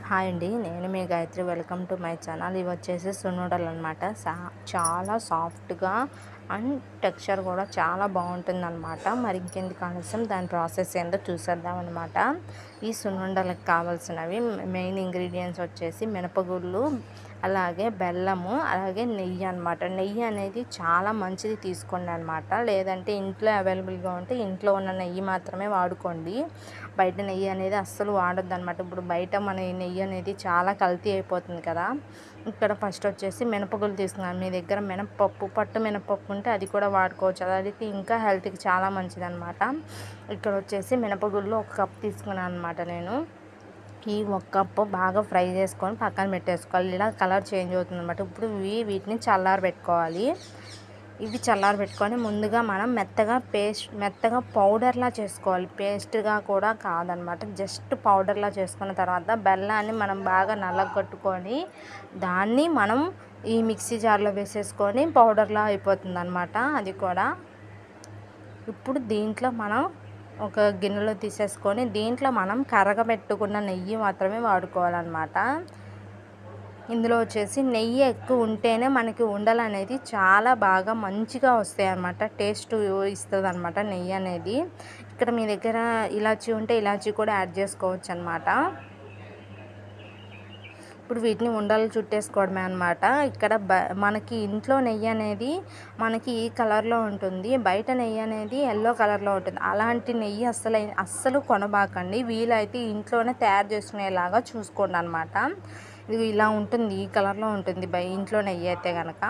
Hi అండి, నేను మీ Gayatri. Welcome to my channel. ఇవి వచ్చేసి సున్నుండలు అనమాట. చాలా సాఫ్ట్గా అండ్ టెక్స్చర్ కూడా చాలా బాగుంటుందన్నమాట. మరి ఇంకెందుకు ఆలస్యం, దాని ప్రాసెస్ ఏంటో చూసేద్దాం అనమాట. ఈ సున్నుండలకు కావాల్సినవి మెయిన్ ఇంగ్రీడియంట్స్ వచ్చేసి మినపగుళ్ళు, అలాగే బెల్లము, అలాగే నెయ్యి అనమాట. నెయ్యి అనేది చాలా మంచిది తీసుకోండి అనమాట. లేదంటే ఇంట్లో అవైలబుల్గా ఉంటే ఇంట్లో ఉన్న నెయ్యి మాత్రమే వాడుకోండి. బయట నెయ్యి అనేది అస్సలు వాడొద్దు అనమాట. ఇప్పుడు బయట మన ఈ నెయ్యి అనేది చాలా కల్తీ అయిపోతుంది కదా. ఇక్కడ ఫస్ట్ వచ్చేసి మినపగుళ్ళు తీసుకున్నాను. మీ దగ్గర పట్టు మినపప్పు ఉంటే అది కూడా వాడుకోవచ్చు. అదైతే ఇంకా హెల్త్కి చాలా మంచిదన్నమాట. ఇక్కడ వచ్చేసి మినపగుళ్ళు 1 కప్ తీసుకున్నాను అనమాట. నేను ఈ 1 కప్పు బాగా ఫ్రై చేసుకొని పక్కన పెట్టేసుకోవాలి. ఇలా కలర్ చేంజ్ అవుతుంది అనమాట. ఇప్పుడు వీటిని చల్లారబెట్టుకోవాలి. ఇవి చల్లారబెట్టుకొని ముందుగా మనం మెత్తగా పౌడర్లా చేసుకోవాలి. పేస్ట్గా కూడా కాదనమాట. జస్ట్ పౌడర్లా చేసుకున్న తర్వాత బెల్లాన్ని మనం బాగా నల్లగొట్టుకొని దాన్ని మనం ఈ మిక్సీ జార్లో వేసేసుకొని పౌడర్లా అయిపోతుంది అనమాట. అది కూడా ఇప్పుడు దీంట్లో మనం ఒక గిన్నెలో తీసేసుకొని దీంట్లో మనం కరగబెట్టుకున్న నెయ్యి మాత్రమే వాడుకోవాలన్నమాట. ఇందులో వచ్చేసి నెయ్యి ఎక్కువ ఉంటేనే మనకి ఉండలు అనేది చాలా బాగా మంచిగా వస్తాయి అన్నమాట. టేస్ట్ ఇస్తుంది అనమాట నెయ్యి అనేది. ఇక్కడ మీ దగ్గర ఇలాచీ ఉంటే ఇలాచీ కూడా యాడ్ చేసుకోవచ్చు అనమాట. ఇప్పుడు వీటిని ఉండలు చుట్టేసుకోవడమే అనమాట. ఇక్కడ మనకి ఇంట్లో నెయ్యి అనేది మనకి ఈ కలర్లో ఉంటుంది, బయట నెయ్యి అనేది ఎల్లో కలర్లో ఉంటుంది. అలాంటి నెయ్యి అస్సలు కొనబాకండి. వీలైతే ఇంట్లోనే తయారు చేసుకునేలాగా చూసుకోండి అనమాట. ఇది ఇలా ఉంటుంది, ఈ కలర్లో ఉంటుంది ఇంట్లో నెయ్యి అయితే కనుక.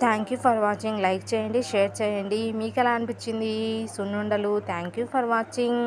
Thank you for watching. Like చేయండి, షేర్ చేయండి. మీకు ఎలా అనిపించింది సున్నుండలు? Thank you for watching.